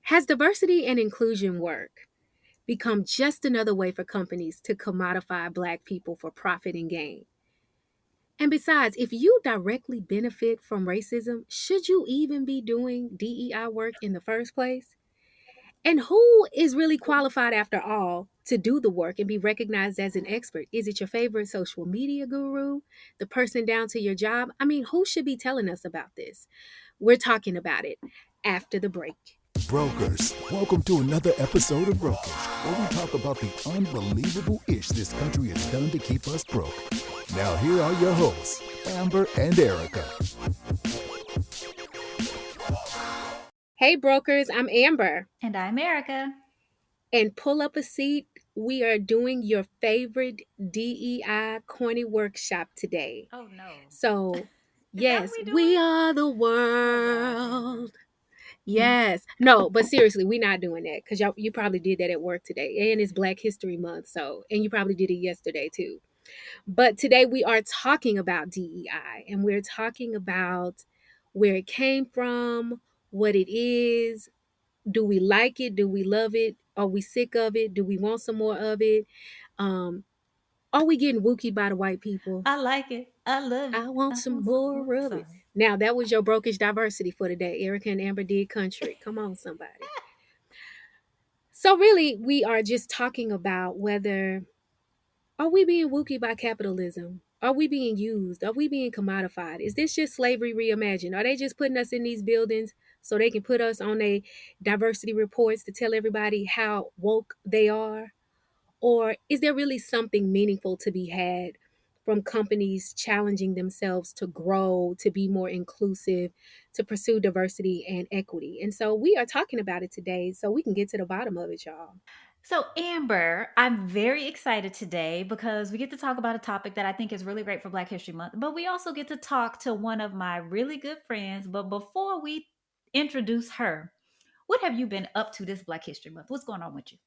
Has diversity and inclusion work become just another way for companies to commodify Black people for profit and gain? And besides, if you directly benefit from racism, should you even be doing DEI work in the first place? And who is really qualified after all to do the work and be recognized as an expert? Is it your favorite social media guru, the person down to your job? I mean, who should be telling us about this? We're talking about it after the break. Brokers, welcome to another episode of Brokers, where we talk about the unbelievable ish this country has done to keep us broke. Now here are your hosts, Amber and Erika. Hey brokers, I'm Amber. And I'm Erika. And pull up a seat. We are doing your favorite DEI corny workshop today. Oh no. So, yes, we are the world. Yes. No, but seriously, we're not doing that because you probably did that at work today. And it's Black History Month. So, and you probably did it yesterday too. But today we are talking about DEI and we're talking about where it came from, what it is. Do we like it? Do we love it? Are we sick of it? Do we want some more of it? Are we getting wookied by the white people? I like it. I love it. I want some more of it. Now, that was your brokish diversity for today. Erika and Amber did country. Come on, somebody. So really, we are just talking about whether, are we being wookied by capitalism? Are we being used? Are we being commodified? Is this just slavery reimagined? Are they just putting us in these buildings so they can put us on a diversity reports to tell everybody how woke they are? Or is there really something meaningful to be had from companies challenging themselves to grow, to be more inclusive, to pursue diversity and equity? And so we are talking about it today so we can get to the bottom of it, y'all. So, Amber, I'm very excited today because we get to talk about a topic that I think is really great for Black History Month, but we also get to talk to one of my really good friends. But before we introduce her, what have you been up to this Black History Month? What's going on with you?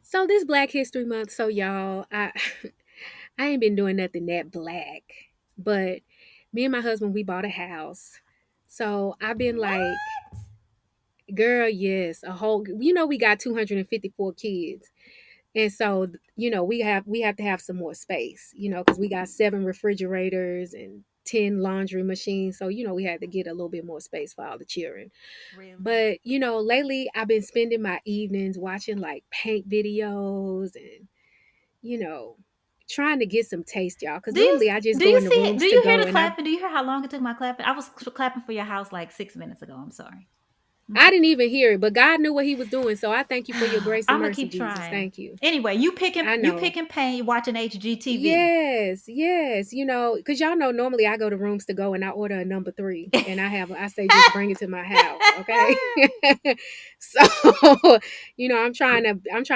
So this Black History Month, so y'all, I ain't been doing nothing that black, but me and my husband, we bought a house. So I've been like, girl, yes, a whole, we got 254 kids. And so, we have to have some more space, because we got 7 refrigerators and 10 laundry machines. So, we had to get a little bit more space for all the children. Really? But, lately I've been spending my evenings watching like paint videos and, trying to get some taste, y'all. Because normally I just go in the rooms do you to hear go the and clapping? Do you hear how long it took my clapping? I was clapping for your house like 6 minutes ago. I'm sorry. I didn't even hear it, but God knew what he was doing. So I thank you for your grace and I'm gonna mercy, keep Jesus. trying. Thank you. Anyway, you picking I pain, you watching HGTV. Yes, because y'all know normally I go to rooms to go and I order a number 3 and I say just bring it to my house, okay? So, I'm trying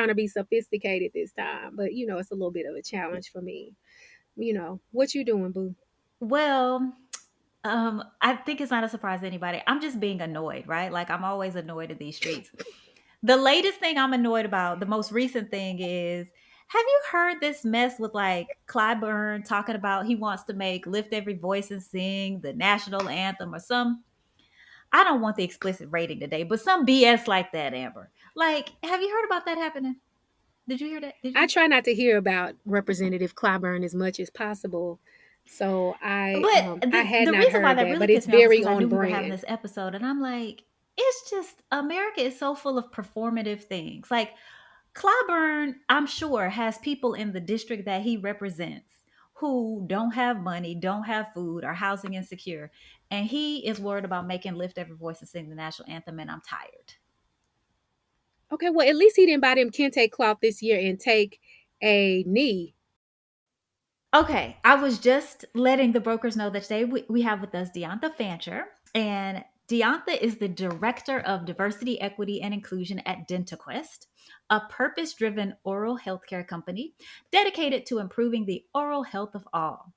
to be sophisticated this time, but it's a little bit of a challenge for me. What you doing, boo? Well, I think it's not a surprise to anybody. I'm just being annoyed, right? Like I'm always annoyed at these streets. The latest thing I'm annoyed about, the most recent thing is, have you heard this mess with like Clyburn talking about he wants to make Lift Every Voice and Sing the national anthem or some, I don't want the explicit rating today, but some BS like that, Amber. Like, have you heard about that happening? Did you hear that? Did I you? try not to hear about Representative Clyburn as much as possible. So But I had the not reason why heard that that, really but it's pissed me off is very because I on knew we were having brand. this episode, and I'm like, it's just America is so full of performative things. Like Clyburn, I'm sure, has people in the district that he represents who don't have money, don't have food, are housing insecure, and he is worried about making Lift Every Voice and Sing the national anthem. And I'm tired. Okay, well, at least he didn't buy them kente cloth this year and take a knee. Okay, I was just letting the brokers know that today we have with us Diontha Fancher, and Deonta is the Director of Diversity, Equity, and Inclusion at DentaQuest, a purpose-driven oral healthcare company dedicated to improving the oral health of all.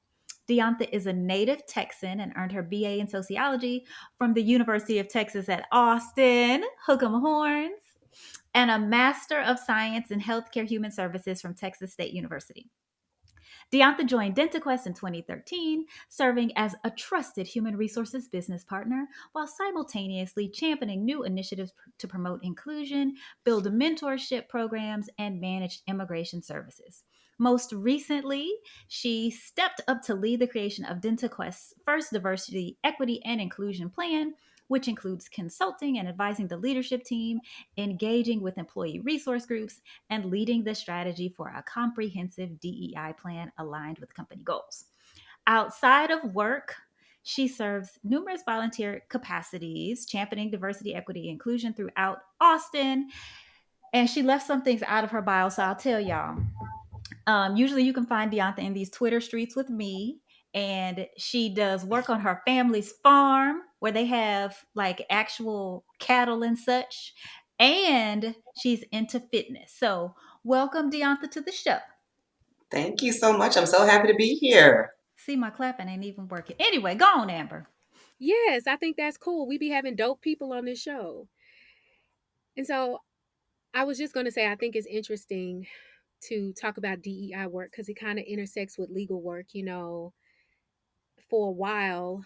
Deonta is a native Texan and earned her BA in sociology from the University of Texas at Austin, hook 'em horns, and a Master of Science in Healthcare Human Services from Texas State University. Diontha joined DentaQuest in 2013, serving as a trusted human resources business partner while simultaneously championing new initiatives to promote inclusion, build mentorship programs, and manage immigration services. Most recently, she stepped up to lead the creation of DentaQuest's first diversity, equity, and inclusion plan, which includes consulting and advising the leadership team, engaging with employee resource groups, and leading the strategy for a comprehensive DEI plan aligned with company goals. Outside of work, she serves numerous volunteer capacities, championing diversity, equity, inclusion throughout Austin. And she left some things out of her bio, so I'll tell y'all. Usually you can find Deonta in these Twitter streets with me. And she does work on her family's farm where they have like actual cattle and such. And she's into fitness. So welcome Deonta to the show. Thank you so much. I'm so happy to be here. See, my clapping ain't even working. Anyway, go on, Amber. Yes, I think that's cool. We be having dope people on this show. And so I was just going to say, I think it's interesting to talk about DEI work because it kind of intersects with legal work. For a while,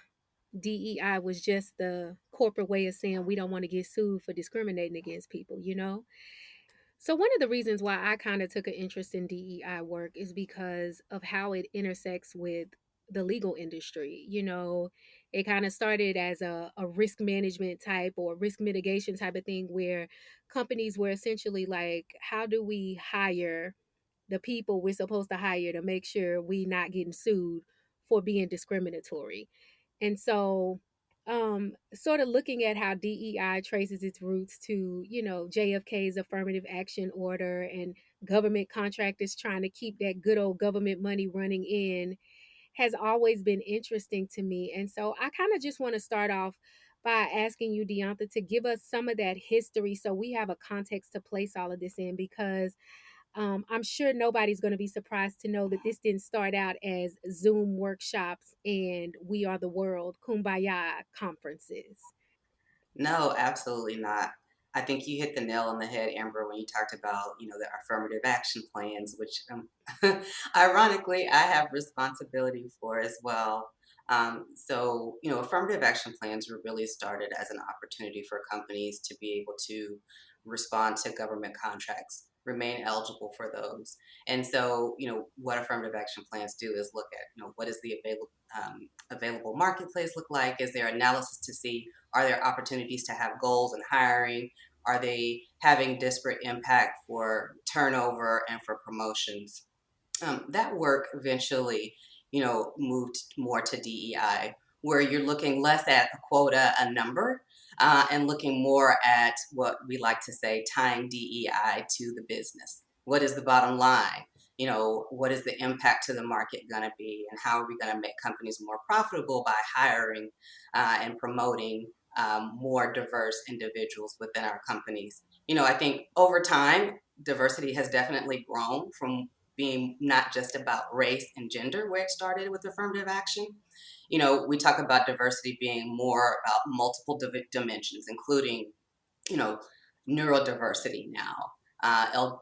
DEI was just the corporate way of saying we don't want to get sued for discriminating against people. So, one of the reasons why I kind of took an interest in DEI work is because of how it intersects with the legal industry. It kind of started as a risk management type or risk mitigation type of thing where companies were essentially like, how do we hire the people we're supposed to hire to make sure we not getting sued for being discriminatory? And so, sort of looking at how DEI traces its roots to, JFK's affirmative action order and government contractors trying to keep that good old government money running in has always been interesting to me. And so I kind of just want to start off by asking you, Deonta, to give us some of that history so we have a context to place all of this in because I'm sure nobody's going to be surprised to know that this didn't start out as Zoom workshops and We Are the World Kumbaya conferences. No, absolutely not. I think you hit the nail on the head, Amber, when you talked about, the affirmative action plans, which ironically I have responsibility for as well. Affirmative action plans were really started as an opportunity for companies to be able to respond to government contracts, remain eligible for those. And so, what affirmative action plans do is look at, what is the available marketplace look like? Is there analysis to see are there opportunities to have goals in hiring? Are they having disparate impact for turnover and for promotions? That work eventually, moved more to DEI, where you're looking less at a quota, a number, and looking more at what we like to say, tying DEI to the business. What is the bottom line? What is the impact to the market going to be? And how are we going to make companies more profitable by hiring and promoting more diverse individuals within our companies? I think over time, diversity has definitely grown from being not just about race and gender, where it started with affirmative action. We talk about diversity being more about multiple dimensions, including, you know, neurodiversity now,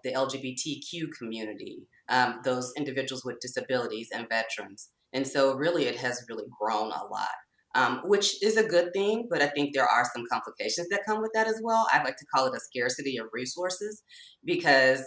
the LGBTQ community, those individuals with disabilities and veterans. And so really it has really grown a lot. Which is a good thing, but I think there are some complications that come with that as well. I like to call it a scarcity of resources because,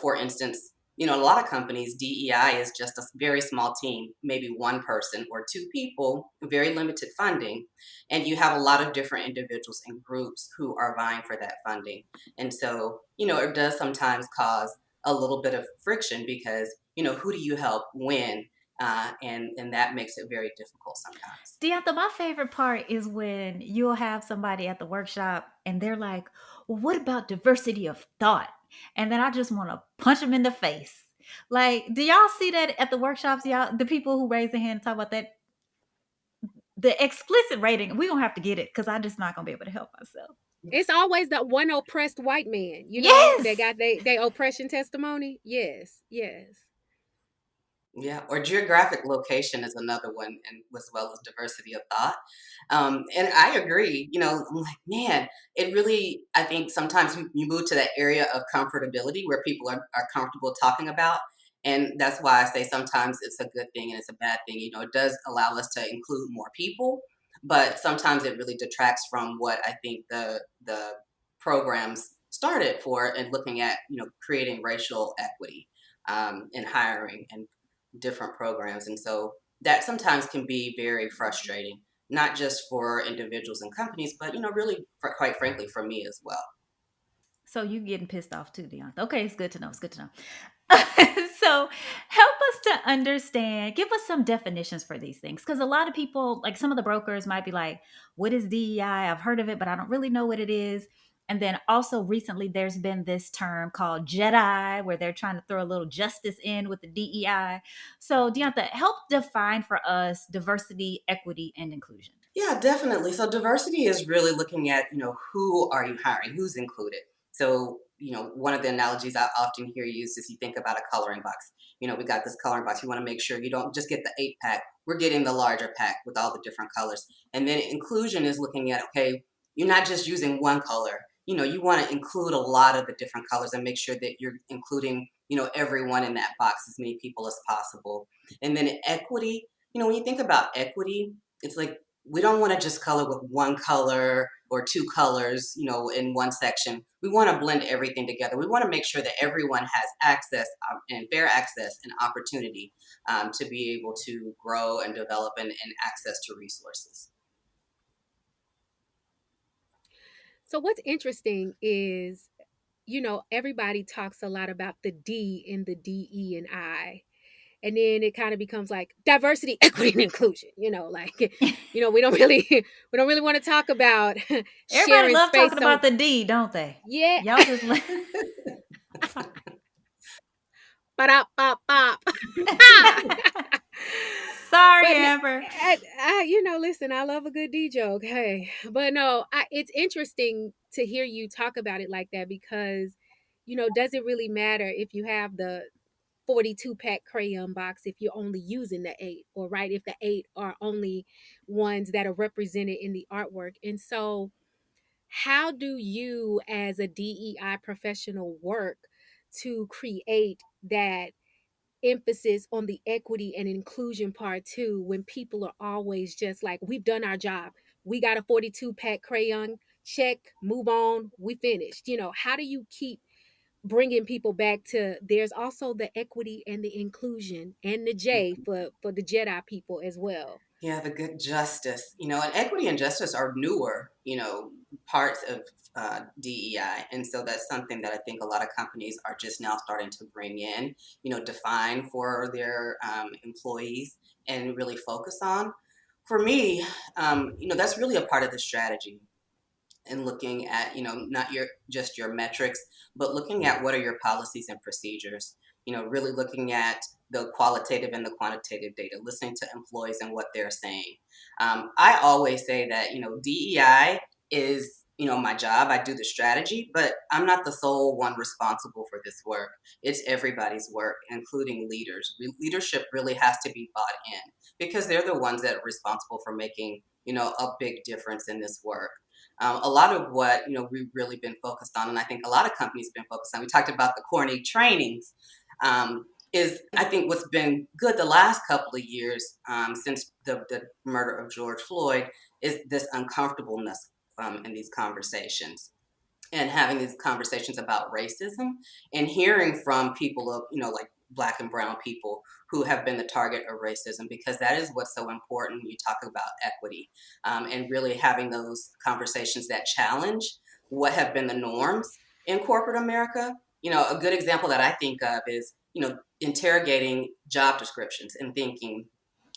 for instance, a lot of companies, DEI is just a very small team, maybe one person or two people, very limited funding, and you have a lot of different individuals and groups who are vying for that funding. And so, it does sometimes cause a little bit of friction because, who do you help when? And that makes it very difficult sometimes. Deonta, my favorite part is when you'll have somebody at the workshop and they're like, well, what about diversity of thought? And then I just want to punch them in the face. Like, do y'all see that at the workshops? Y'all, the people who raise their hand and talk about that, the explicit rating, we don't have to get it because I'm just not gonna be able to help myself. It's always that one oppressed white man, that Yes. got they oppression testimony. Yes, yes. Yeah, or geographic location is another one, and as well as diversity of thought. And I agree. I'm like, man, it really. I think sometimes you move to that area of comfortability where people are comfortable talking about, And that's why I say sometimes it's a good thing and it's a bad thing. It does allow us to include more people, but sometimes it really detracts from what I think the programs started for, and looking at creating racial equity in hiring and different programs. And so that sometimes can be very frustrating, not just for individuals and companies, but really, quite frankly, for me as well. So you getting pissed off too, Deonta. Okay, it's good to know. It's good to know. So help us to understand, give us some definitions for these things. Because a lot of people, like some of the brokers might be like, what is DEI? I've heard of it, but I don't really know what it is. And then also recently there's been this term called Jedi, where they're trying to throw a little justice in with the DEI. So Deonta, help define for us diversity, equity, and inclusion. Yeah, definitely. So diversity is really looking at, who are you hiring, who's included. So, one of the analogies I often hear used is you think about a coloring box. We got this coloring box. You want to make sure you don't just get the 8 pack. We're getting the larger pack with all the different colors. And then inclusion is looking at, okay, you're not just using one color. You want to include a lot of the different colors and make sure that you're including, everyone in that box, as many people as possible. And then equity, when you think about equity, it's like we don't want to just color with one color or two colors, in one section. We want to blend everything together. We want to make sure that everyone has access, and fair access and opportunity, to be able to grow and develop, and access to resources. So what's interesting is, everybody talks a lot about the D in the DE and I. And then it kind of becomes like diversity, equity, and inclusion. We don't really we don't really want to talk about Everybody sharing love space. talking So about the D, don't they? yeah, Y'all just sorry. but up, pop, pop. Sorry, But no, Amber. listen, I love a good D joke. Hey, but no, it's interesting to hear you talk about it like that because, does it really matter if you have the 42-pack crayon box if you're only using the 8, or right, if the 8 are only ones that are represented in the artwork? And so how do you as a DEI professional work to create that emphasis on the equity and inclusion part too, when people are always just like, we've done our job, we got a 42-pack crayon, check, move on, we finished? How do you keep bringing people back to there's also the equity and the inclusion and the J for the Jedi people as well? Yeah, the good justice, and equity and justice are newer, parts of DEI. And so that's something that I think a lot of companies are just now starting to bring in, define for their employees and really focus on. For me, that's really a part of the strategy, and looking at, not just your metrics, but looking at what are your policies and procedures. Really looking at the qualitative and the quantitative data, listening to employees and what they're saying. I always say that, DEI is, my job. I do the strategy, but I'm not the sole one responsible for this work. It's everybody's work, including leaders. Leadership really has to be bought in, because they're the ones that are responsible for making, a big difference in this work. A lot of what we've really been focused on, and I think a lot of companies have been focused on. We talked about the corny trainings. Is, I think, what's been good the last couple of years, since the murder of George Floyd, is this uncomfortableness in these conversations, and having these conversations about racism, and hearing from people of, like Black and brown people who have been the target of racism, because that is what's so important when you talk about equity, and really having those conversations that challenge what have been the norms in corporate America. A good example that I think of is, interrogating job descriptions and thinking,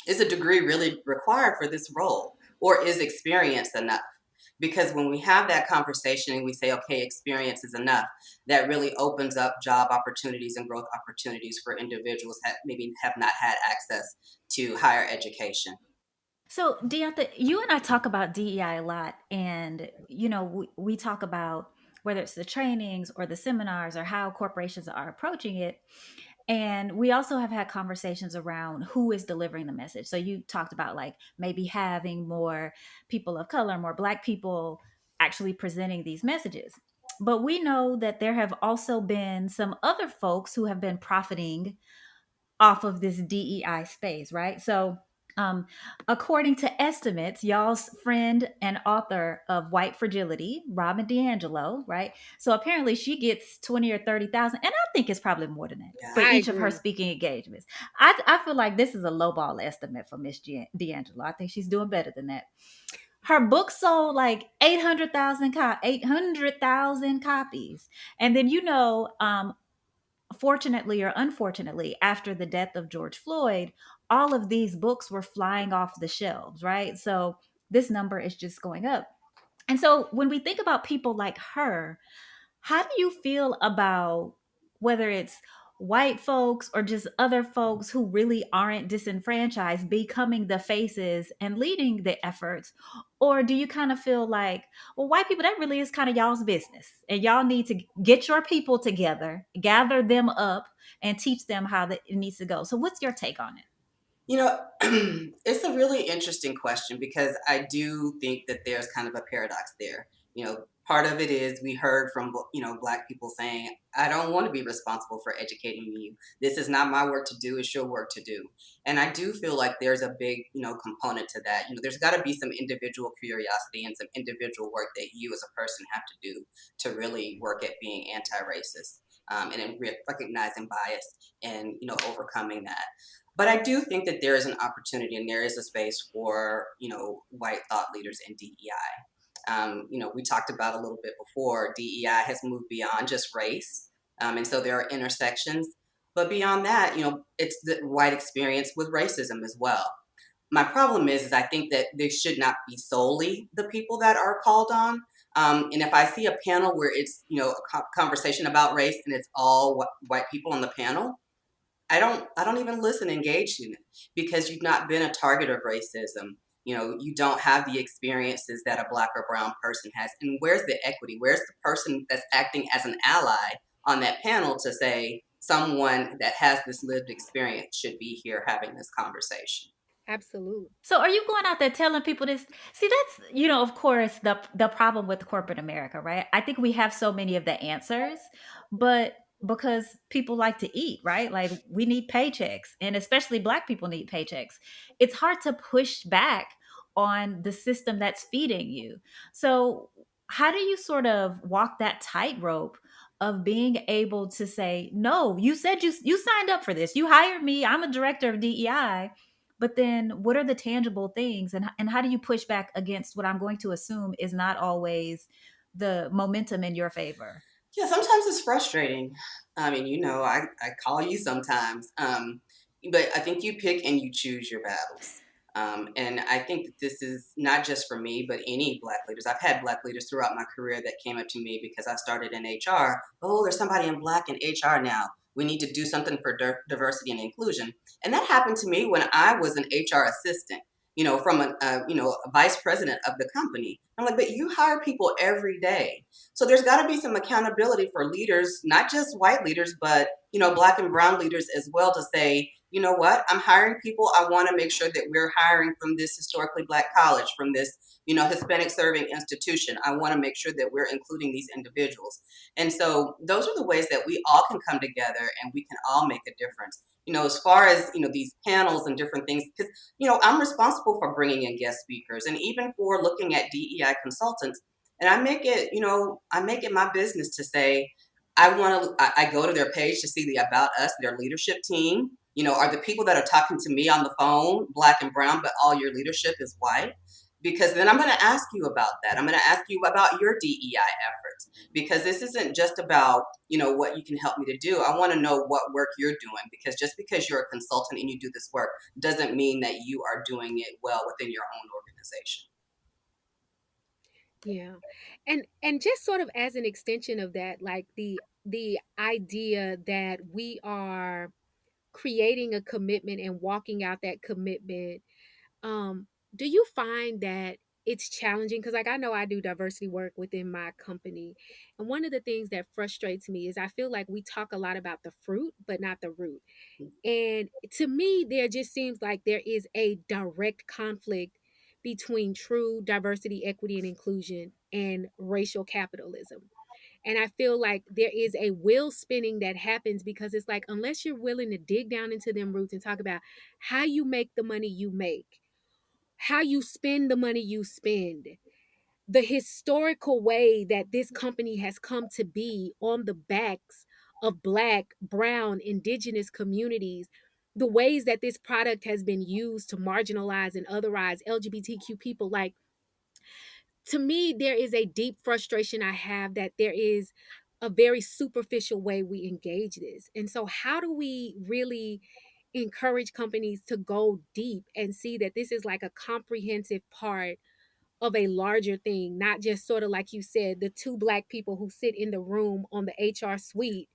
is a degree really required for this role, or is experience enough? Because when we have that conversation and we say, okay, experience is enough, that really opens up job opportunities and growth opportunities for individuals that maybe have not had access to higher education. So, Deonta, you and I talk about DEI a lot, and we talk about whether it's the trainings or the seminars or how corporations are approaching it. And we also have had conversations around who is delivering the message. So you talked about like maybe having more people of color, more Black people actually presenting these messages. But we know that there have also been some other folks who have been profiting off of this DEI space, right? So, um, according to estimates, y'all's friend and author of White Fragility, Robin DiAngelo, right? So apparently she gets 20 or 30,000, and I think it's probably more than that Yeah. for I each of her agree. speaking engagements. I feel like this is a lowball estimate for Miss DiAngelo. I think she's doing better than that. Her book sold like 800,000 copies. And then, fortunately or unfortunately, after the death of George Floyd, all of these books were flying off the shelves, right? So this number is just going up. And so when we think about people like her, how do you feel about whether it's white folks or just other folks who really aren't disenfranchised becoming the faces and leading the efforts? Or do you kind of feel like, well, white people, that really is kind of y'all's business and y'all need to get your people together, gather them up, and teach them how it needs to go? So, what's your take on it? You know, it's a really interesting question because I do think that there's kind of a paradox there. Part of it is we heard from, Black people saying, I don't want to be responsible for educating you. This is not my work to do, it's your work to do. And I do feel like there's a big, component to that. There's got to be some individual curiosity and some individual work that you as a person have to do to really work at being anti-racist, and in recognizing bias and, overcoming that. But I do think that there is an opportunity and there is a space for, white thought leaders in DEI. We talked about a little bit before, DEI has moved beyond just race. And so there are intersections. But beyond that, it's the white experience with racism as well. My problem is I think that there should not be solely the people that are called on. And if I see a panel where it's, a conversation about race and it's all white people on the panel, I don't even listen engaged in it because you've not been a target of racism. You don't have the experiences that a Black or brown person has. And where's the equity? Where's the person that's acting as an ally on that panel to say someone that has this lived experience should be here having this conversation? Absolutely. So are you going out there telling people this? See, that's, of course, the problem with corporate America, right? I think we have so many of the answers, but because people like to eat, right? Like we need paychecks, and especially Black people need paychecks. It's hard to push back on the system that's feeding you. So how do you sort of walk that tightrope of being able to say, no, you said you signed up for this. You hired me. I'm a director of DEI, but then what are the tangible things, and how do you push back against what I'm going to assume is not always the momentum in your favor? Yeah, sometimes it's frustrating. I mean, I call you sometimes. But I think you pick and you choose your battles. And I think that this is not just for me, but any Black leaders. I've had Black leaders throughout my career that came up to me because I started in HR. Oh, there's somebody in Black in HR now. We need to do something for diversity and inclusion. And that happened to me when I was an HR assistant, from a vice president of the company. I'm like, but you hire people every day. So there's got to be some accountability for leaders, not just white leaders, but Black and brown leaders as well, to say, you know what, I'm hiring people. I want to make sure that we're hiring from this historically Black college, from this Hispanic serving institution. I want to make sure that we're including these individuals. And so those are the ways that we all can come together and we can all make a difference. As far as these panels and different things, because I'm responsible for bringing in guest speakers and even for looking at DEI consultants. And I make it my business to say, I go to their page to see the about us, their leadership team. Are the people that are talking to me on the phone Black and brown, but all your leadership is white? Because then I'm going to ask you about that. I'm going to ask you about your DEI efforts, because this isn't just about, what you can help me to do. I want to know what work you're doing, because just because you're a consultant and you do this work doesn't mean that you are doing it well within your own organization. Yeah. And just sort of as an extension of that, like the idea that we are creating a commitment and walking out that commitment, do you find that it's challenging? Because like I know I do diversity work within my company, and one of the things that frustrates me is I feel like we talk a lot about the fruit but not the root. And to me, there just seems like there is a direct conflict between true diversity, equity, and inclusion and racial capitalism. And I feel like there is a wheel spinning that happens because it's like, unless you're willing to dig down into them roots and talk about how you make the money you make, how you spend the money you spend, the historical way that this company has come to be on the backs of Black, Brown, Indigenous communities, the ways that this product has been used to marginalize and otherize LGBTQ people. Like, to me, there is a deep frustration I have that there is a very superficial way we engage this. And so, how do we really encourage companies to go deep and see that this is like a comprehensive part of a larger thing, not just sort of like you said, the two Black people who sit in the room on the HR suite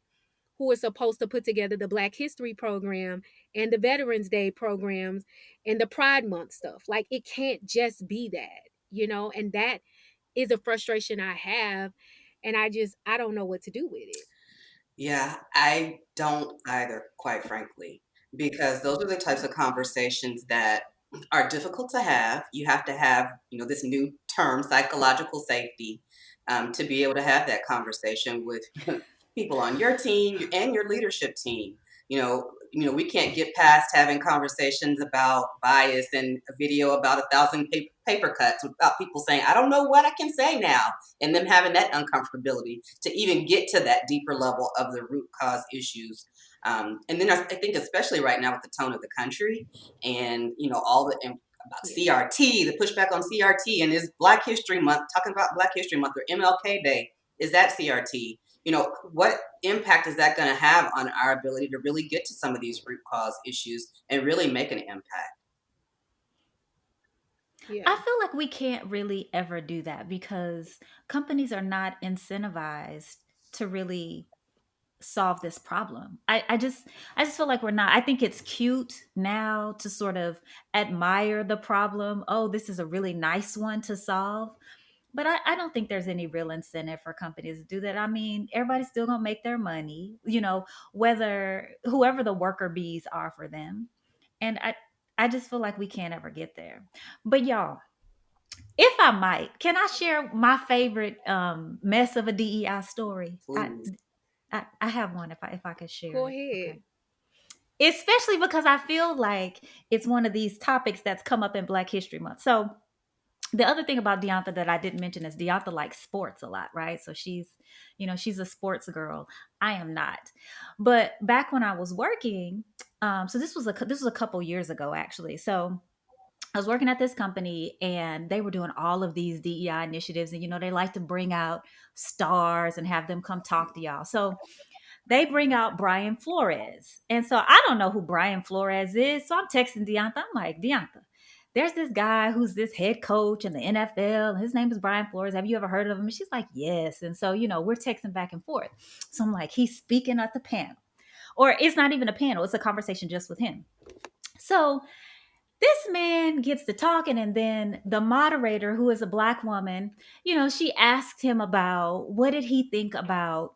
who are supposed to put together the Black History program and the Veterans Day programs and the Pride Month stuff. Like, it can't just be that, and that is a frustration I have. And I don't know what to do with it. Yeah, I don't either, quite frankly, because those are the types of conversations that are difficult to have. You have to have, this new term, psychological safety, to be able to have that conversation with people on your team and your leadership team. We can't get past having conversations about bias and a video about 1,000 paper cuts without people saying, I don't know what I can say now, and them having that uncomfortability to even get to that deeper level of the root cause issues. And then I think, especially right now with the tone of the country and, all the about Yeah. CRT, the pushback on CRT, and is Black History Month, talking about Black History Month or MLK Day, is that CRT? What impact is that going to have on our ability to really get to some of these root cause issues and really make an impact? I Yeah. feel like we can't really ever do that because companies are not incentivized to really solve this problem. I just feel like we're not. I think it's cute now to sort of admire the problem. Oh, this is a really nice one to solve. But I don't think there's any real incentive for companies to do that. I mean, everybody's still gonna make their money, whether whoever the worker bees are for them. And I just feel like we can't ever get there. But y'all, if I might, can I share my favorite mess of a DEI story? Please. I have one if I could share Go it. Okay. ahead. Especially because I feel like it's one of these topics that's come up in Black History Month. So the other thing about Deonta that I didn't mention is Deonta likes sports a lot, right? So she's a sports girl. I am not. But back when I was working, so this was a couple years ago actually. So I was working at this company and they were doing all of these DEI initiatives. And, they like to bring out stars and have them come talk to y'all. So they bring out Brian Flores. And so I don't know who Brian Flores is. So I'm texting Deonta. I'm like, Deonta, there's this guy who's this head coach in the NFL. His name is Brian Flores. Have you ever heard of him? And she's like, yes. And so, we're texting back and forth. So I'm like, he's speaking at the panel. Or it's not even a panel, it's a conversation just with him. So this man gets to talking, and then the moderator, who is a Black woman, she asked him about what did he think about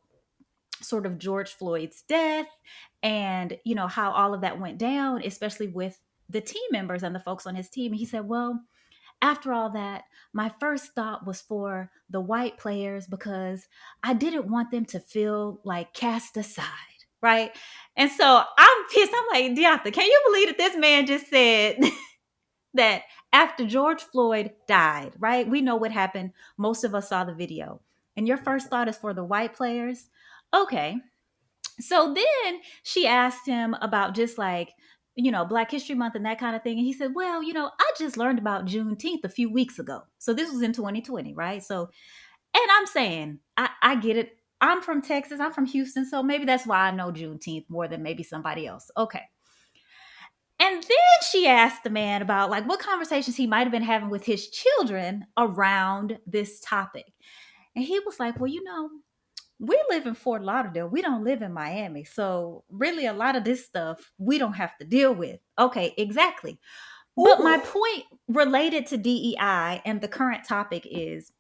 sort of George Floyd's death and, how all of that went down, especially with the team members and the folks on his team. And he said, well, after all that, my first thought was for the white players because I didn't want them to feel like cast aside. Right. And so I'm pissed. I'm like, Deonta, can you believe that this man just said that after George Floyd died, right? We know what happened. Most of us saw the video. And your first thought is for the white players. Okay. So then she asked him about just like, Black History Month and that kind of thing. And he said, well, I just learned about Juneteenth a few weeks ago. So this was in 2020, right? So, and I'm saying, I get it. I'm from Texas. I'm from Houston. So maybe that's why I know Juneteenth more than maybe somebody else. Okay. And then she asked the man about like what conversations he might have been having with his children around this topic. And he was like, well, we live in Fort Lauderdale. We don't live in Miami. So really a lot of this stuff we don't have to deal with. Okay, exactly. But my Ooh. point related to DEI and the current topic is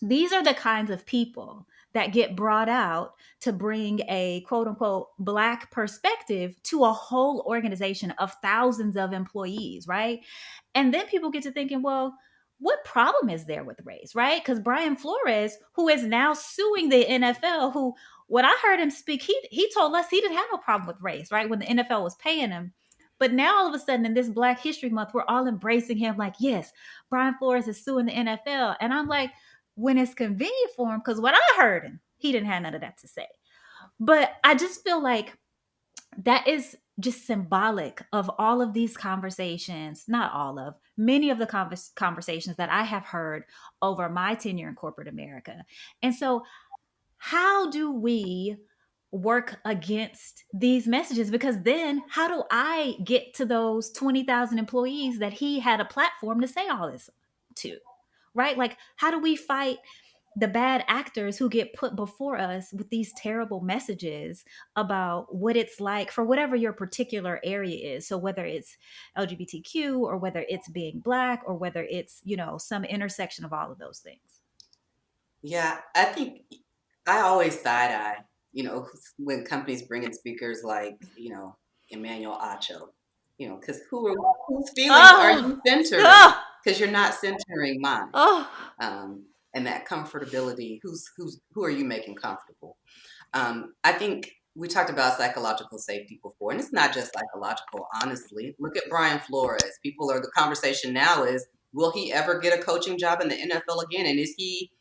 these are the kinds of people that get brought out to bring a quote unquote Black perspective to a whole organization of thousands of employees, right? And then people get to thinking, well, what problem is there with race, right? Because Brian Flores, who is now suing the NFL, who when I heard him speak, he told us he didn't have no problem with race, right? When the NFL was paying him. But now all of a sudden in this Black History Month, we're all embracing him like, yes, Brian Flores is suing the NFL. And I'm like, when it's convenient for him, because when I heard him, he didn't have none of that to say. But I just feel like that is just symbolic of all of these conversations, not all of, many of the conversations that I have heard over my tenure in corporate America. And so, how do we work against these messages? Because then, how do I get to those 20,000 employees that he had a platform to say all this to? Right? Like, how do we fight the bad actors who get put before us with these terrible messages about what it's like for whatever your particular area is? So whether it's LGBTQ or whether it's being Black or whether it's, some intersection of all of those things. Yeah, I think I always side eye, when companies bring in speakers like, Emmanuel Acho, because whose feelings are Oh, you centering? oh, Because you're not centering mine. oh. And that comfortability, who are you making comfortable? I think we talked about psychological safety before, and it's not just psychological, honestly. Look at Brian Flores. The conversation now is, will he ever get a coaching job in the NFL again? And is he,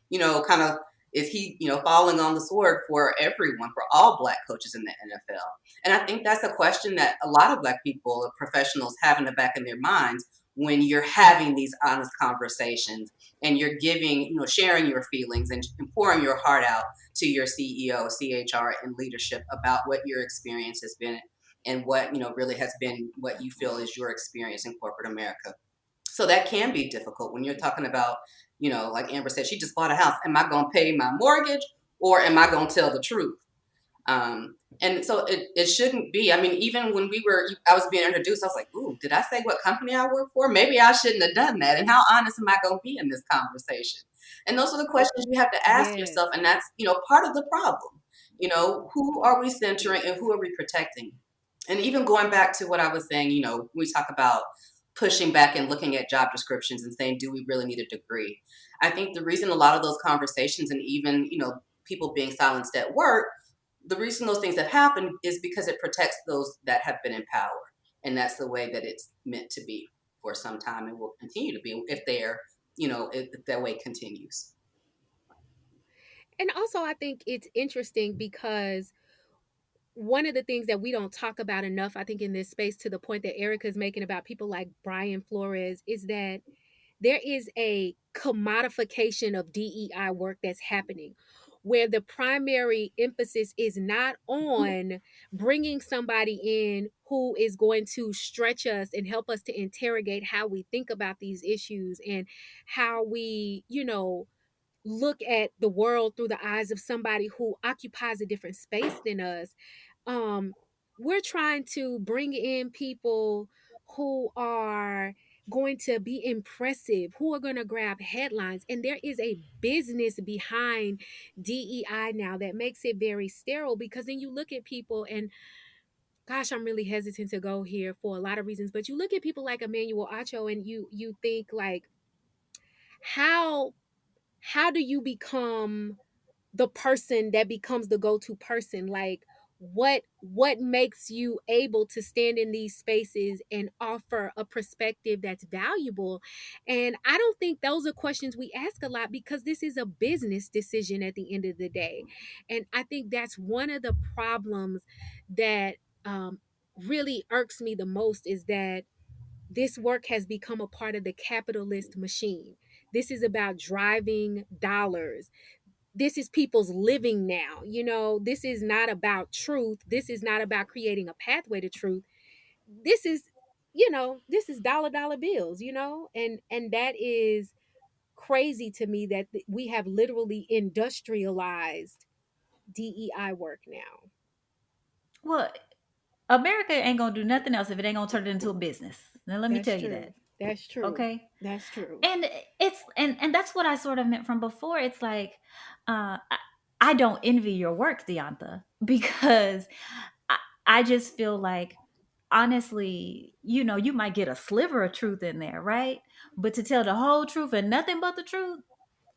falling on the sword for everyone, for all Black coaches in the NFL? And I think that's a question that a lot of Black people, professionals, have in the back of their minds when you're having these honest conversations and you're sharing your feelings and pouring your heart out to your CEO, CHR, and leadership about what your experience has been and what really has been what you feel is your experience in corporate America. So that can be difficult when you're talking about, like Amber said, she just bought a house. Am I going to pay my mortgage or am I going to tell the truth? And so it shouldn't be. I mean, even when I was being introduced, I was like, ooh, did I say what company I work for? Maybe I shouldn't have done that. And how honest am I going to be in this conversation? And those are the questions you have to ask Yes. yourself. And that's, part of the problem. Who are we centering and who are we protecting? And even going back to what I was saying, we talk about pushing back and looking at job descriptions and saying, do we really need a degree? I think the reason a lot of those conversations and even, people being silenced at work, the reason those things have happened is because it protects those that have been in power. And that's the way that it's meant to be for some time and will continue to be if that way continues. And also, I think it's interesting because one of the things that we don't talk about enough, I think, in this space, to the point that Erika is making about people like Brian Flores, is that there is a commodification of DEI work that's happening where the primary emphasis is not on bringing somebody in who is going to stretch us and help us to interrogate how we think about these issues and how we, look at the world through the eyes of somebody who occupies a different space than us. um we're trying to bring in people who are going to be impressive, who are going to grab headlines, and there is a business behind DEI now that makes it very sterile, because then you look at people and, gosh, I'm really hesitant to go here for a lot of reasons, but you look at people like Emmanuel Acho and you think like, how how do you become the person that becomes the go-to person? Like, what makes you able to stand in these spaces and offer a perspective that's valuable? And I don't think those are questions we ask a lot, because this is a business decision at the end of the day. And I think that's one of the problems that really irks me the most, is that this work has become a part of the capitalist machine. This is about driving dollars. This is people's living now. This is not about truth. This is not about creating a pathway to truth. This is, this is dollar bills, and that is crazy to me, that we have literally industrialized DEI work now. Well, America ain't gonna do nothing else if it ain't gonna turn it into a business. Now let me That's tell you true. that. That's true. Okay. That's true. And and that's what I sort of meant from before. It's like I don't envy your work, Deonta, because I, I just feel like honestly, you might get a sliver of truth in there, right? But to tell the whole truth and nothing but the truth,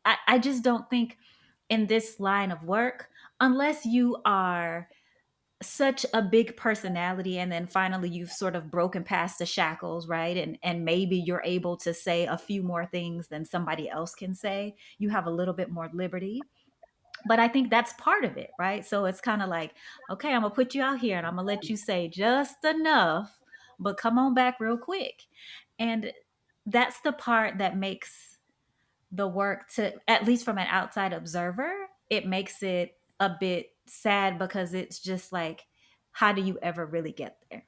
I just don't think in this line of work, unless you are such a big personality and then finally you've sort of broken past the shackles, right? And maybe you're able to say a few more things than somebody else can say. You have a little bit more liberty. But I think that's part of it, right? So it's kind of like, okay, I'm gonna put you out here and I'm gonna let you say just enough, but come on back real quick. And that's the part that makes the work, to at least from an outside observer, it makes it a bit sad because it's just like, how do you ever really get there?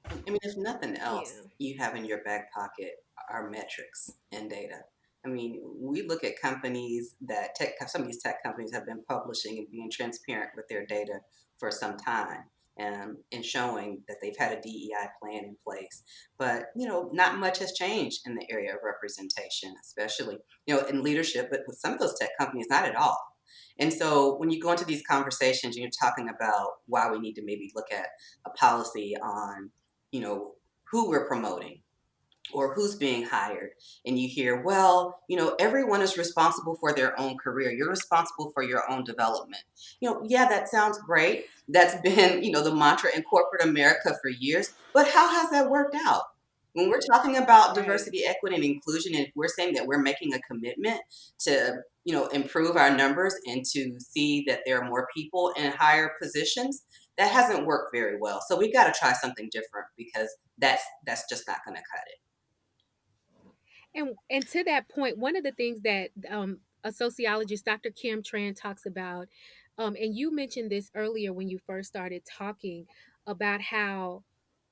I mean, if nothing Yeah. else, you have in your back pocket are metrics and data. I mean, we look at companies that some of these tech companies have been publishing and being transparent with their data for some time, and showing that they've had a DEI plan in place. But, not much has changed in the area of representation, especially, in leadership, but with some of those tech companies, not at all. And so when you go into these conversations and you're talking about why we need to maybe look at a policy on you know, who we're promoting or who's being hired. And you hear, well, everyone is responsible for their own career. You're responsible for your own development. Yeah, that sounds great. That's been, the mantra in corporate America for years. But how has that worked out? When we're talking about Right. diversity, equity, and inclusion, and if we're saying that we're making a commitment to, improve our numbers and to see that there are more people in higher positions, that hasn't worked very well. So we've got to try something different because that's just not going to cut it. And to that point, one of the things that a sociologist, Dr. Kim Tran, talks about, and you mentioned this earlier when you first started talking about how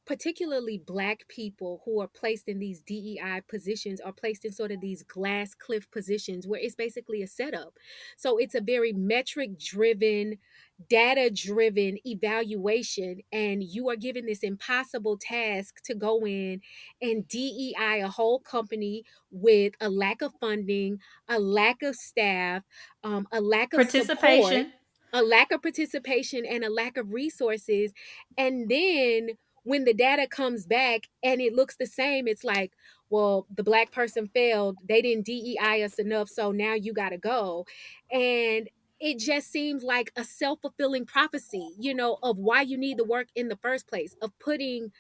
particularly Black people who are placed in these DEI positions are placed in sort of these glass cliff positions where it's basically a setup. So it's a very metric driven, data driven evaluation, and you are given this impossible task to go in and DEI a whole company with a lack of funding, a lack of staff, a lack of support, Participation. a lack of participation, and a lack of resources. And then when the data comes back and it looks the same, it's like, well, the Black person failed. They didn't DEI us enough. So now you got to go. And it just seems like a self fulfilling prophecy, of why you need the work in the first place, of putting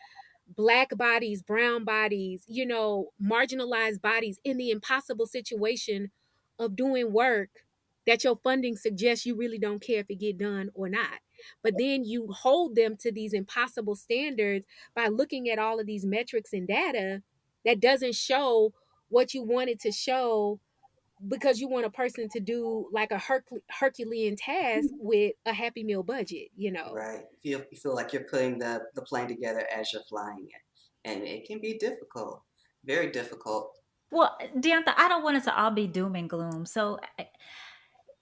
Black bodies, brown bodies, marginalized bodies in the impossible situation of doing work that your funding suggests you really don't care if it get done or not. But then you hold them to these impossible standards by looking at all of these metrics and data that doesn't show what you wanted to show, because you want a person to do like a Herculean task with a Happy Meal budget. Right. You feel like you're putting the plane together as you're flying it. And it can be difficult, very difficult. Well, Deonta, I don't want it to all be doom and gloom. So,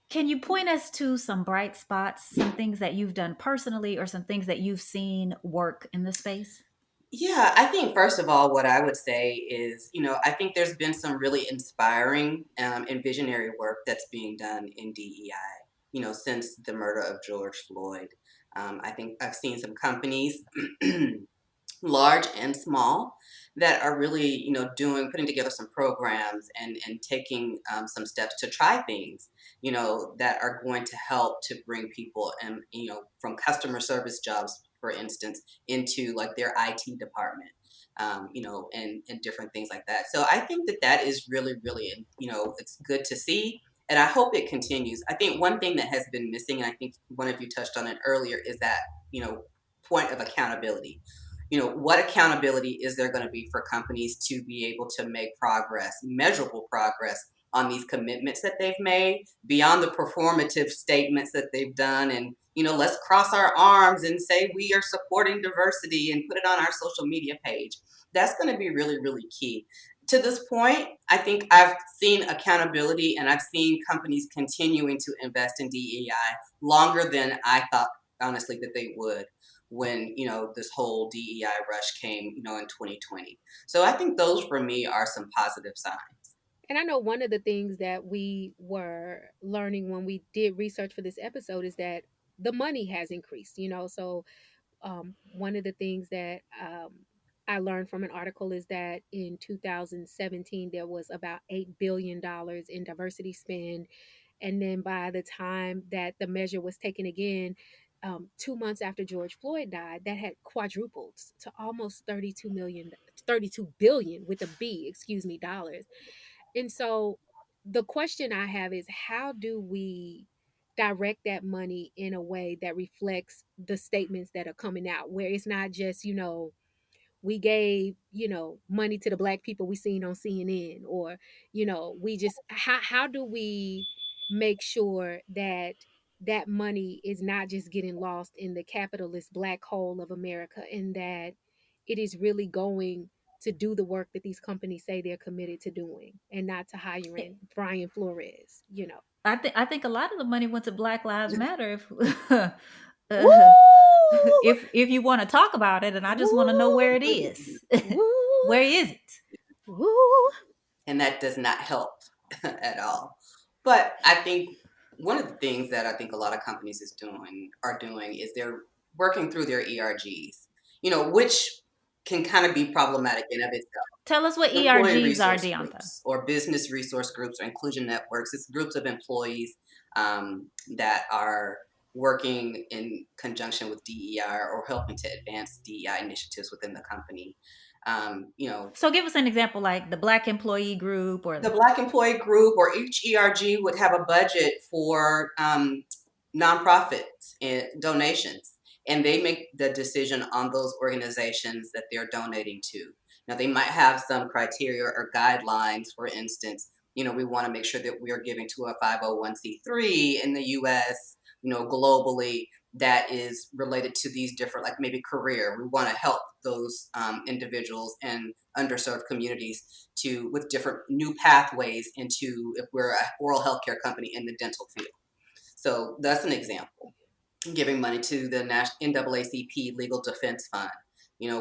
can you point us to some bright spots, some things that you've done personally, or some things that you've seen work in the space? Yeah, I think first of all, what I would say is, I think there's been some really inspiring and visionary work that's being done in DEI, since the murder of George Floyd. I think I've seen some companies large and small, that are really putting together some programs and taking some steps to try things that are going to help to bring people and from customer service jobs, for instance, into like their IT department, and different things like that. So I think that is really, really, it's good to see, and I hope it continues. I think one thing that has been missing, and I think one of you touched on it earlier, is that point of accountability. What accountability is there going to be for companies to be able to make progress, measurable progress, on these commitments that they've made beyond the performative statements that they've done? And, let's cross our arms and say we are supporting diversity and put it on our social media page. That's going to be really, really key. To this point, I think I've seen accountability and I've seen companies continuing to invest in DEI longer than I thought, honestly, that they would when this whole DEI rush came in 2020. So I think those for me are some positive signs. And I know one of the things that we were learning when we did research for this episode is that the money has increased. So one of the things that I learned from an article is that in 2017 there was about $8 billion in diversity spend, and then by the time that the measure was taken again, 2 months after George Floyd died, that had quadrupled to almost 32 billion with a B, excuse me, dollars. And so the question I have is, how do we direct that money in a way that reflects the statements that are coming out, where it's not just, we gave, money to the black people we seen on CNN, or, we just, how do we make sure that that money is not just getting lost in the capitalist black hole of America, and that it is really going to do the work that these companies say they're committed to doing, and not to hiring Brian Flores. I think a lot of the money went to Black Lives Matter. If uh, Woo! if you want to talk about it, and I just want to know Woo! where it is. Woo! Where is it? Woo! And that does not help at all. But I think one of the things that I think a lot of companies are doing is they're working through their ERGs, which can kind of be problematic in of itself. Tell us what Employee ERGs are, resource Deonta. groups or business resource groups or inclusion networks. It's groups of employees that are working in conjunction with DEI or helping to advance DEI initiatives within the company. So give us an example, like the Black Employee Group, The or Black Employee Group or each ERG would have a budget for nonprofits and donations, and they make the decision on those organizations that they're donating to. Now, they might have some criteria or guidelines. For instance, we want to make sure that we are giving to a 501c3 in the US, globally, that is related to these different, like maybe career. We want to help those individuals and underserved communities to with different new pathways into, if we're a oral healthcare company, in the dental field. So that's an example. Giving money to the NAACP Legal Defense Fund,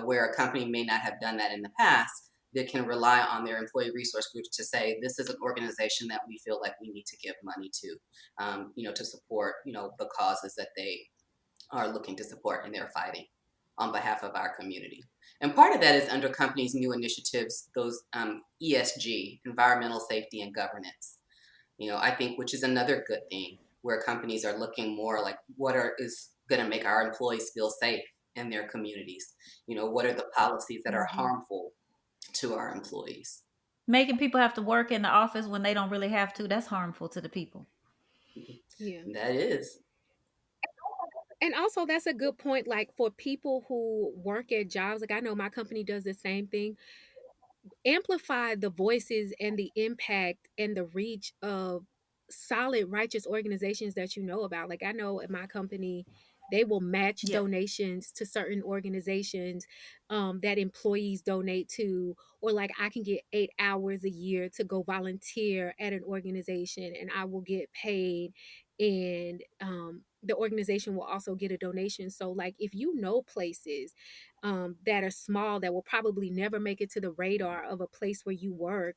where a company may not have done that in the past, they can rely on their employee resource groups to say, this is an organization that we feel like we need to give money to, to support, the causes that they are looking to support and they're fighting on behalf of our community. And part of that is under companies' new initiatives, those ESG, environmental safety and governance. I think, which is another good thing, where companies are looking more like is going to make our employees feel safe in their communities. What are the policies that are Hmm. harmful to our employees? making people have to work in the office when they don't really have to. That's harmful to the people. Yeah. That is. And also, that's a good point. Like, for people who work at jobs, like I know my company does the same thing. Amplify the voices and the impact and the reach of solid, righteous organizations that you know about. Like, I know at my company, they will match Yeah. donations to certain organizations that employees donate to, or like I can get 8 hours a year to go volunteer at an organization and I will get paid. And the organization will also get a donation. So, like, if you know places that are small that will probably never make it to the radar of a place where you work,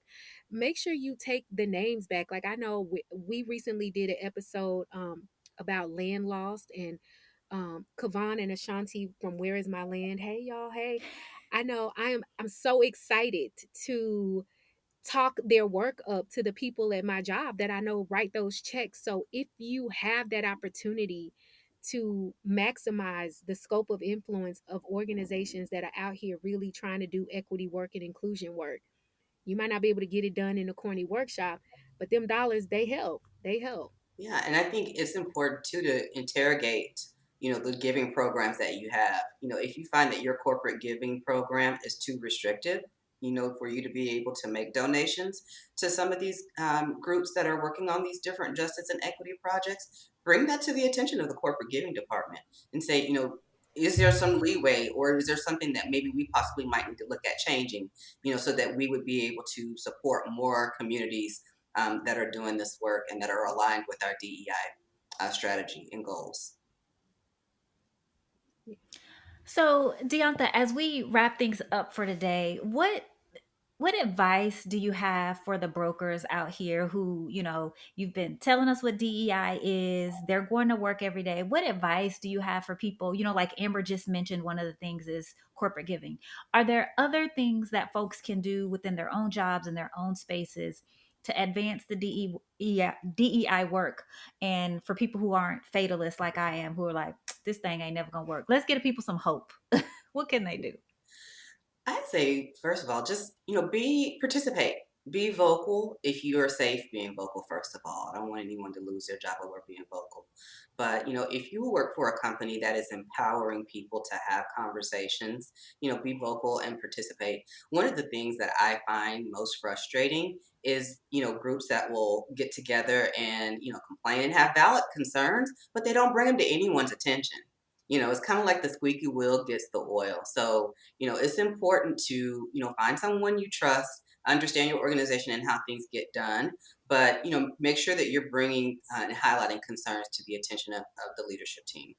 make sure you take the names back. Like, I know we recently did an episode about land lost, and Kavan and Ashanti from Where Is My Land. Hey y'all, hey. I know I'm so excited to talk their work up to the people at my job that I know write those checks. So if you have that opportunity to maximize the scope of influence of organizations that are out here really trying to do equity work and inclusion work, you might not be able to get it done in a corny workshop, but them dollars, they help. They help. Yeah, and I think it's important too to interrogate, the giving programs that you have. If you find that your corporate giving program is too restrictive, for you to be able to make donations to some of these groups that are working on these different justice and equity projects, bring that to the attention of the corporate giving department and say, is there some leeway or is there something that maybe we possibly might need to look at changing, so that we would be able to support more communities that are doing this work and that are aligned with our DEI strategy and goals. So, Deonta, as we wrap things up for today, what what advice do you have for the brokers out here who, you've been telling us what DEI is, they're going to work every day. What advice do you have for people, like Amber just mentioned, one of the things is corporate giving. Are there other things that folks can do within their own jobs and their own spaces to advance the DEI work? And for people who aren't fatalists like I am, who are like, this thing ain't never going to work, let's give people some hope. What can they do? I'd say, first of all, just, participate, be vocal if you are safe being vocal, first of all. I don't want anyone to lose their job over being vocal. But, if you work for a company that is empowering people to have conversations, be vocal and participate. One of the things that I find most frustrating is, groups that will get together and, complain and have valid concerns, but they don't bring them to anyone's attention. It's kind of like the squeaky wheel gets the oil. So, it's important to, find someone you trust, understand your organization and how things get done, but, make sure that you're bringing and highlighting concerns to the attention of the leadership team.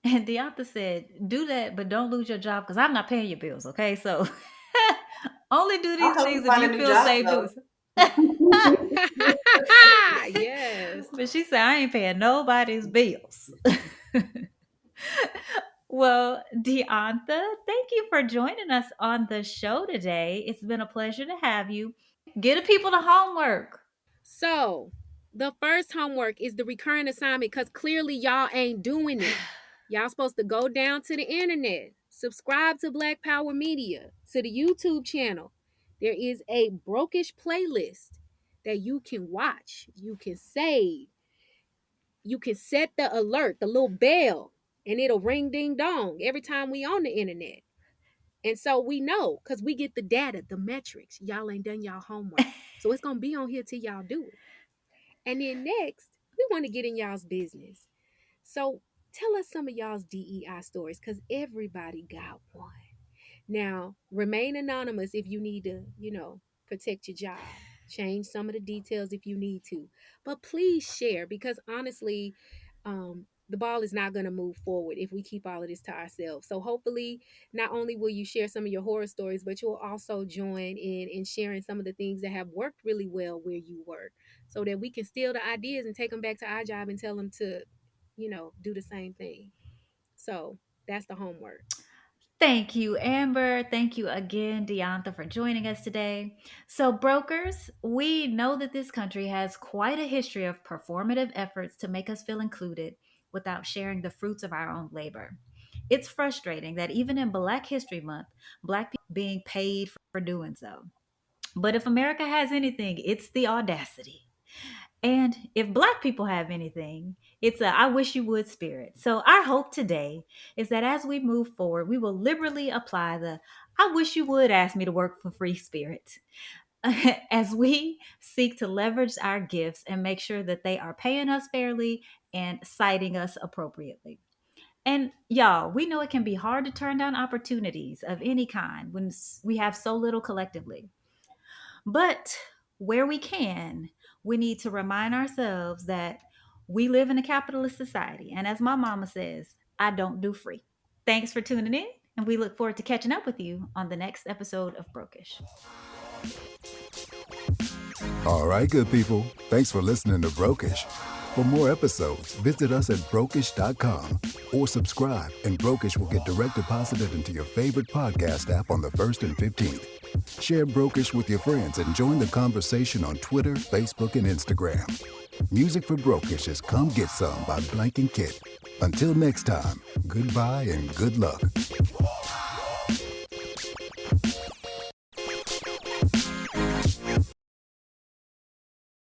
And Deonta said, do that, but don't lose your job because I'm not paying your bills, okay? So only do I'll these help you things if find a you new feel job, safe though. doing so. Yes. But she said, I ain't paying nobody's bills. Well, Deonta, thank you for joining us on the show today. It's been a pleasure to have you. Get the people the homework. So, the first homework is the recurring assignment because clearly y'all ain't doing it. Y'all supposed to go down to the internet, subscribe to Black Power Media, to the YouTube channel. There is a brokish playlist that you can watch, you can save, you can set the alert, the little bell, and it'll ring ding dong every time we on the internet. And so we know because we get the data, the metrics. Y'all ain't done y'all homework. So it's going to be on here till y'all do it. And then next, we want to get in y'all's business. So tell us some of y'all's DEI stories because everybody got one. Now, remain anonymous if you need to, protect your job. Change some of the details if you need to. But please share because honestly, the ball is not going to move forward if we keep all of this to ourselves. So hopefully, not only will you share some of your horror stories, but you'll also join in sharing some of the things that have worked really well where you work so that we can steal the ideas and take them back to our job and tell them to, do the same thing. So that's the homework. Thank you, Amber. Thank you again, Deonta, for joining us today. So, brokers, we know that this country has quite a history of performative efforts to make us feel included without sharing the fruits of our own labor. It's frustrating that even in Black History Month, Black people are being paid for doing so. But if America has anything, it's the audacity. And if Black people have anything, it's a I wish you would spirit. So our hope today is that as we move forward, we will liberally apply the I wish you would ask me to work for free spirit as we seek to leverage our gifts and make sure that they are paying us fairly and citing us appropriately. And y'all, we know it can be hard to turn down opportunities of any kind when we have so little collectively. But where we can, we need to remind ourselves that we live in a capitalist society. And as my mama says, I don't do free. Thanks for tuning in, and we look forward to catching up with you on the next episode of Brokish. All right, good people. Thanks for listening to Brokish. For more episodes, visit us at brokish.com or subscribe, and Brokish will get direct deposited into your favorite podcast app on the 1st and 15th. Share Brokish with your friends and join the conversation on Twitter, Facebook, and Instagram. Music for Brokish is Come Get Some by Blank and Kit. Until next time, goodbye and good luck.